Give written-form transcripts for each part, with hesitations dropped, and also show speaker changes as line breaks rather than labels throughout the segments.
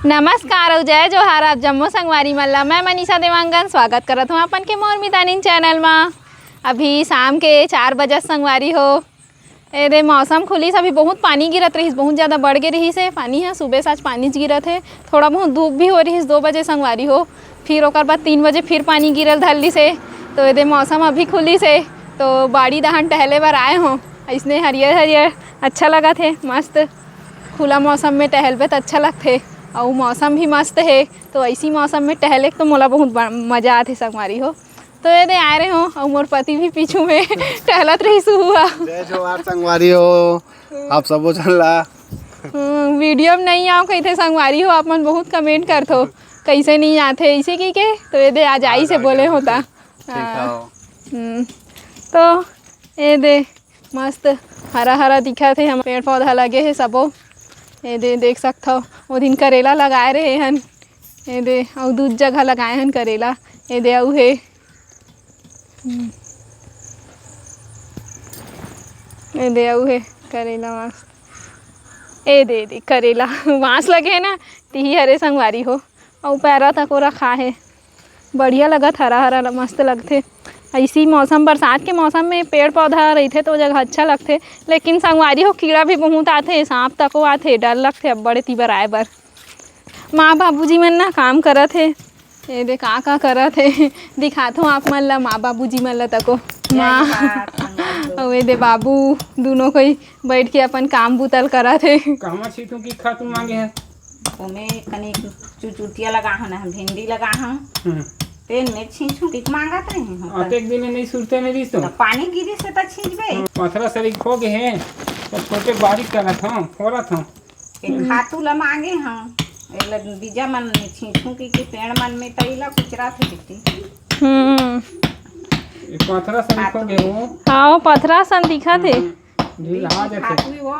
नमस्कार और जय जोहार आप जम्मू संगवारी मल्ला। मैं मनीषा देवांगन स्वागत करत हूँ अपन के मोर मितानिन चैनल में। अभी शाम के 4 बजे संगवारी हो। ए मौसम खुलिस, अभी बहुत पानी गिरत रही, बहुत ज़्यादा बढ़ गए रही से पानी है। सुबह साज पानी गिरत है, थोड़ा बहुत धूप भी हो रही 2 बजे संगवारी हो। फिर ओकर बाद 3 बजे फिर पानी गिरल धरली से। तो ये मौसम अभी खुली से तो बाड़ी दहन टहले बर आए हों। इसने हरियर हरियर अच्छा लगा थे, मस्त खुला मौसम में टहलबे तो अच्छा लगते और मौसम भी मस्त है। तो ऐसी मौसम में टहले तो मोला बहुत मज़ा आते संगवारी हो। तो ये आए रहे हो और मोर पति भी पीछू में टहलत रही हुआ।
जय जोहार संगवारी हो, आप सबो चला
वीडियो में नहीं आओ कहीं थे संगवारी हो। आप मन बहुत कमेंट करते हो कैसे नहीं आते इसे की के। तो ये आज आई से बोले होता। तो ये मस्त हरा हरा दिखा थे, हम पेड़ पौधा लगे है सबो। ये देख सकते हो वो दिन करेला लगाए रहे हन। ये दे और दूध जगह लगाए हन करेला। ये दे अऊ है ये दे अऊ है करेला मस्त। ए दे करेला बाँस लगे है ना तिही हरे संगवारी हो। और पैरा तक रखा है, बढ़िया लगत, हरा हरा मस्त लगते। ऐसी मौसम बरसात के मौसम में पेड़ पौधा रहते तो जगह अच्छा लगते। लेकिन संगवारी हो कीड़ा भी बहुत आते, सांप तको आते, डर लगते अब बड़े तीबर आए बर। माँ बाबूजी मन ना काम करत है। ये दे का करत है दिखात हूँ आप मन ला। माँ बाबूजी मन ला तको माँ और ये दे बाबू दोनों कोई बैठ के अपन काम बुतल करत है।
कहवा छी तू की खातू मांगे है?
ओमे कने चुचुटिया लगा हन, भिंडी लगा हन, तेल में छींचू टिक मांगत रहे हैं।
अतेक दिन नहीं सुरते नहीं दिस तो
पानी गिरी से त छींचबे।
पथरा सरी खो गए हैं तो छोटे बारीक करत हूं, फोड़त हूं।
एक खातू ला मांगे हम एला बीजा मन में छींचू की पेड़ मन में तईला कुचरा थे दिखती।
ये पथरा सरी खो गए हो।
हाँ पथरा सन दिखा थे।
ढील आ जाते।
खातू वो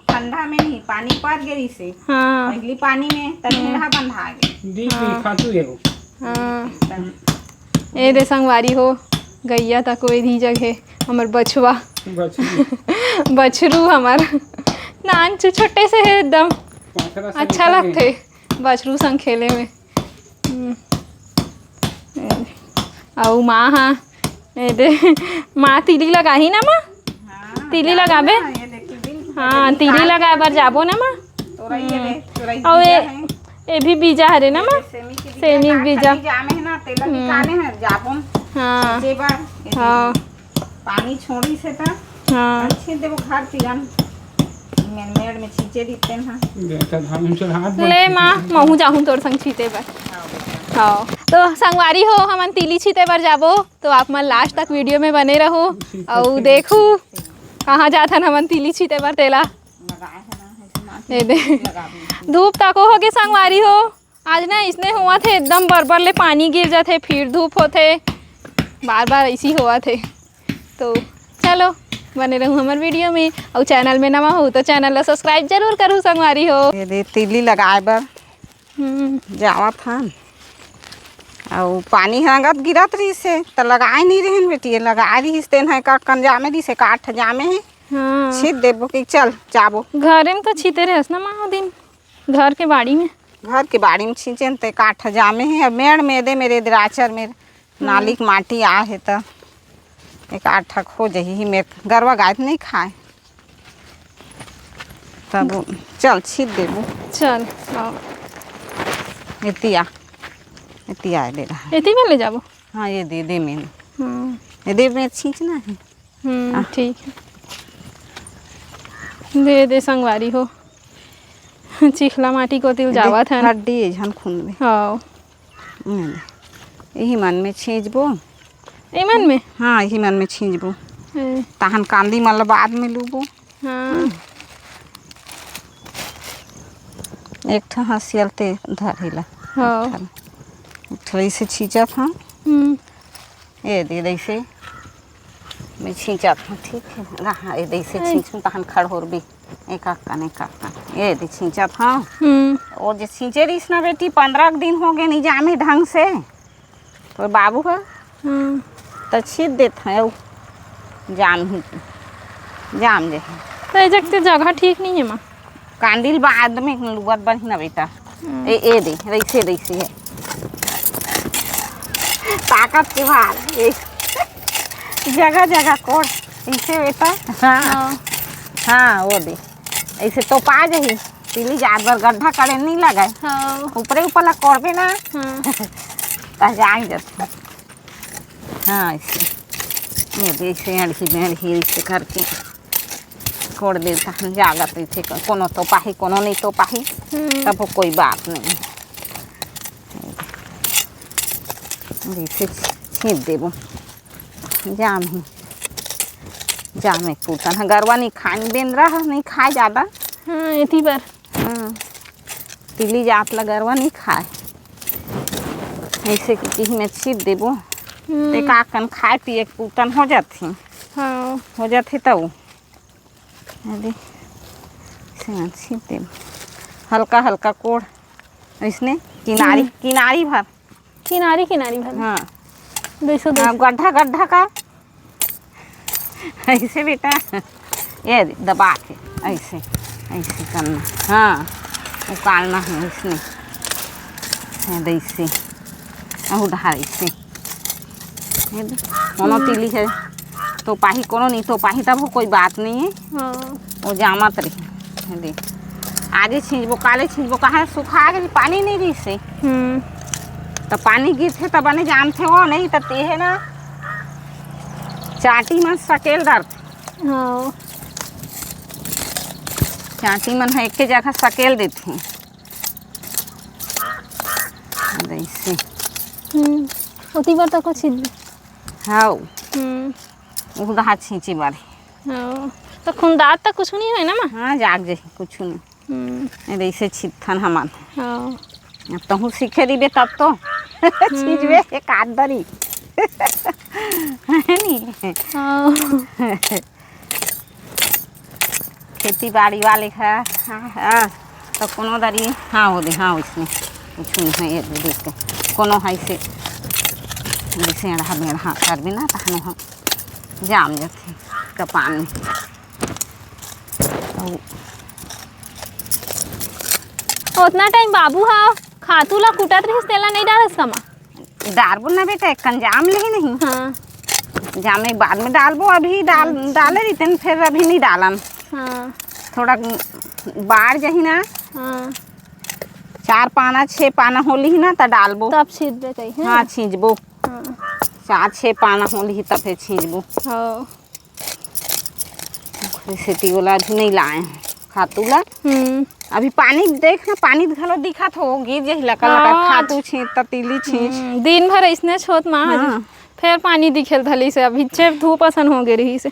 ठंडा में नहीं, पानी पर गिरी से
हाँ
अगली पानी में तनीड़ा बंधा गए
दी खातू है वो।
हाँ ये दे संगवारी हो गैया तक कोई धी जगह हमार बछुआ बछरू हमार नान छोटे से है एकदम अच्छा लगते बछरू संग खेले में। और माँ हाँ ये दे माँ तीली लगा ही ना माँ। तीली लगाबे हाँ तीली लगाए बार जाबो ना माँ। और ये भी बीजा हरे ना माँ, सेमी बीजा। हाँ हाँ
पानी छोड़ी से था
हाँ
अच्छे देवो घर तिरन मेड़ में छींचे दिते हैं।
देखा धाम चल हाथ
ले माँ महू जाहूँ तोर संग छीते बर। हाँ तो संगवारी हो हमन तीली छीते बर जाबो तो आप मन लास्ट तक वीडियो में बने रहो और देखू कहाँ जात हन हमन तीली छीते बर तेला। धूप तको हो के संगवारी हो आज ना इसने हुआ थे एकदम बरबर ले पानी गिर जाते फिर धूप होते, बार बार ऐसी हुआ थे। तो चलो बने रहूँ हमार वीडियो में और चैनल में नवा हो तो चैनल ला सब्सक्राइब जरूर करूँ संगवारी हो।
ये दे तीली लगाए बर जावत हन और पानी हंगत गिरत रही से तो लगाए नहीं रहे बेटी, लगाए रही तेन है कन जामे दी से काठ जामे है।
हाँ
छीत देबो कि चल जाबो
घरे में तो छीते रहे ना माँ दिन घर के बाड़ी में।
घर के बाड़ी में छींचे ते काठ जामे है। अब मेड़ में दे मेरे द्राचर में नाली की माटी आ है तो एक आठ हो जही मेरे गरवा गाय नहीं खाए तब चल छीत देबो।
चल
इतिया इतिया दे रहा
इतनी में ले जाबो।
हाँ ये दे मैंने
हाँ
ये दे में छींचना है।
ठीक है दे संगवारी हो चिखला माटी को तिल जावत है
हड्डी झन खून में।
हाँ
यही मन में छींचबो
मन में।
हाँ यही मन में छींचबो तहन कांदी मतलब बाद में लूबो।
हाँ
एक ठा हंसियल ते धरेला
हाँ
थोड़ी से छींचत हूँ। ये दे दे से मैं छींचत हूँ ठीक है रहा ये दे से छींचूँ तहन खड़होर भी एक ये दे छींचत हूँ। और जो छींचे रही ना बेटी 15 दिन हो गए नहीं जामे ढंग से तो बाबू है तो छीत देते हैं जाम जे
तो जगह ठीक नहीं है माँ।
कांदिल बाद में लुअत बन ना बेटा ए दे रईसे रईसे है ताकत के बाहर ये जगह जगह कोड ऐसे बेटा। हाँ हाँ वो दे ऐसे तो पा जाही तिली जात बार गड्ढा करे नहीं लगाए
हाँ
ऊपरे ऊपर ला कोड़बे ना
हाँ
ता जाए जाते। हाँ ऐसे ये दे ऐसे अड़ही ऐसे करके कोड़ देता जागत ऐसे कोनो तो पाही कोनो नहीं तो पाही तब कोई बात नहीं ऐसे छींट देबो जाम ही जाम एक पूतन है गरवा नहीं खाने बेन रहा नहीं खाए ज़्यादा।
हाँ इतनी पर
तिली जात ला गरवा नहीं खाए ऐसे कि में छीट देबो ते काकन खाए पिए पूतन हो जाती
हाँ
हो जाते तब अरे छीट देबो हल्का हल्का कोड़ इसने किनारी किनारी भर
किनारी किनारी भर
हाँ
200
गड्ढा गड्ढा का ऐसे बेटा ये दबा के ऐसे ऐसे करना। हाँ उकालना है इसने ऐसे उधार ऐसे कोनो तिली है तो पाही कोनो नहीं तो पाही तब कोई बात नहीं है
हाँ
वो जामत रही आगे छींचबो काले छींचबो कहाँ सुखा गई पानी नहीं रही से तो पानी गिर थे तब बने जाम थे वो नहीं तो ते है ना चाटी मन सकेल डर
हाँ
चाटी मन है एक के जगह सकेल देते हैं ऐसे
उतनी बार तक को
हाँ उड़ा छींची बारे
हाँ तो खुंदात तक कुछ नहीं है ना माँ।
हाँ जाग जाही कुछ नहीं ऐसे छीथन हमान
हाँ
अब तो हूँ सीखे दीबे तब तो छींचबे एक आध दरी है नहीं
हाँ
खेती बाड़ी वाले है हाँ तो कोनो दरी हाँ हो दे हाँ इसमें कुछ नहीं है ये देख के कोनो है से जैसे अढ़ा मेढ़ा कर भी ना तहनो हम जाम जाते कपान में
उतना टाइम बाबू हाँ खातू ला कुटत रही तेला नहीं डालस का माँ।
डालबो ना बेटा एक जाम ले नहीं
हाँ
जाम एक बाद में डालबो अभी डाले रहते फिर अभी नहीं डालम
हाँ
थोड़ा बाढ़ जही ना
हाँ
4 पाना 6 पाना होली ही ना तो डालबो
तब छीट दे कहीं
हाँ छींचबो
हाँ
4-6 पाना होली ही तब फिर छींचबो
हाँ
खेती वाला अभी नहीं लाए हैं खातू ला अभी पानी देख ना पानी घलो दिखत हो गिर जही लका लका खातू छींच ततीली छींच
दिन भर इसने छोट माँ
हाँ।
फिर पानी दिखेल थली से अभी छे धूप असन हो गई रही से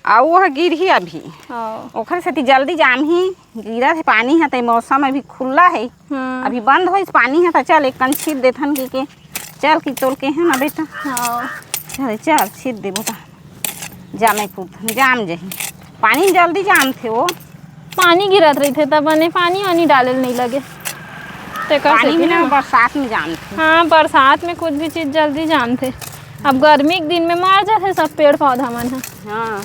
आ वो गिर ही अभी
हाँ
ओखर से जल्दी जाम ही गिरा है पानी है तो मौसम अभी खुला है
हाँ
अभी बंद हो पानी है तो चल एक कन छीट देथन के चल की तोल के है ना बेटा
हाँ
चल चल छीट दे बेटा जामे कूद जाम जही पानी जल्दी जाम थे वो
पानी गिरत रही थे तब बने पानी वानी डाले नहीं लगे
पानी में ना बरसात में जाम थे।
हाँ बरसात में कुछ भी चीज़ जल्दी जाम थे अब गर्मी के दिन में मार जाते सब पेड़ पौधा मन है।
हाँ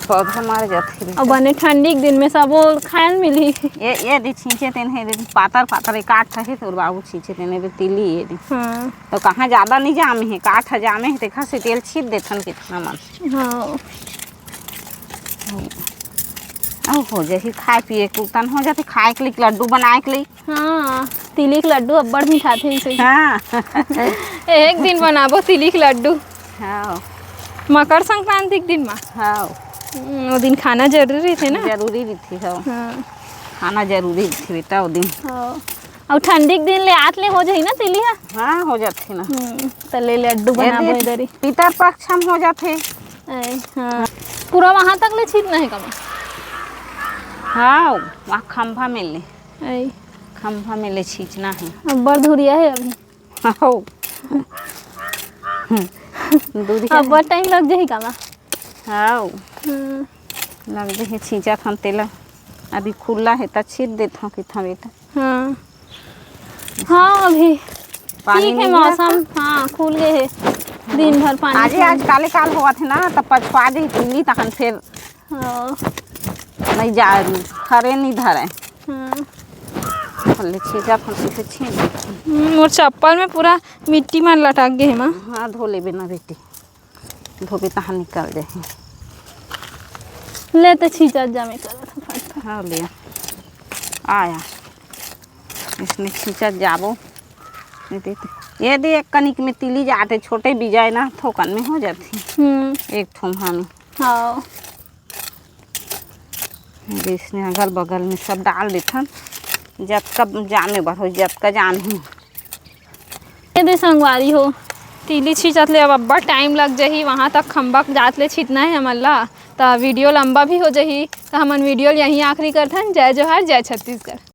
पौधा मार जाते
अब बने ठंडी के दिन में सब वो खायल मिली
ये दी छींचे तेन है दी पातर पातर एक काठ है तो बाबू छींचे तेन है तिली ये दी
हाँ
तो कहाँ ज़्यादा नहीं जामे है काठ जामे है देखा से तेल छीट देथन कितना मन
हाँ
हो जाए खाए पिए कुतन हो जाते खाए के लिए लड्डू बनाए के लिए।
हाँ तिली के लड्डू अब्बड़ मीठा थे इसे
हाँ
एक दिन बनाबो तिली के लड्डू
हाँ
मकर संक्रांति के दिन में
हाँ
वो दिन खाना जरूरी थे ना
जरूरी भी थी हाँ
हाँ
खाना जरूरी थी बेटा वो दिन
हाँ और ठंडी के दिन ले आत ले हो जाई ना तिली
हाँ हो जाते ना
तो ले लड्डू बनाबो इधर ही
पितर पक्ष हम हो जाते
हाँ पूरा वहाँ तक ले छीटना है कमा
हाँ वहाँ खंभा में ले
आई
खंभा में ले छींचना है
अब्बड़ धुरिया है अभी
हो दूरी
अब्बड़ टाइम लग जाही कमा
हाँ लग जाए छींचा हम तेला अभी खुला है तो छीट देता हूँ कि था बेटा
हाँ हाँ अभी
पानी
ठीक है
नहीं
मौसम हाँ खुल गए है दिन भर पानी
आज काले काल हुआ थे ना तब पछवा दे तिली तखन फिर
हाँ
नहीं जा खरे नहीं धरे
हाँ
ले छींचा था से छींच।
मोर चप्पल में पूरा मिट्टी में लटक गए माँ।
हाँ धो ले बिना बेटी, धोबे तहाँ निकल जाए।
ले तो छींचा जामे कर।
हाँ लिया आया इसमें छींचा जाबो। ये दे एक कनिक में तिली जाते छोटे बीजाए ना थोकन में हो जाती एक ठुमहा में।
हाँ
इसमें अगल बगल में सब डाल देथन जब कब जामे बर हो जब का जान ही।
ये दे संगवारी हो तीली छींचत ले अब अब्बा टाइम लग जाही वहाँ तक खम्बा जात ले छींचना है हमला तो वीडियो लंबा भी हो जाही तो हमन वीडियो यहीं आखिरी करथन। जय जोहार जय छत्तीसगढ़।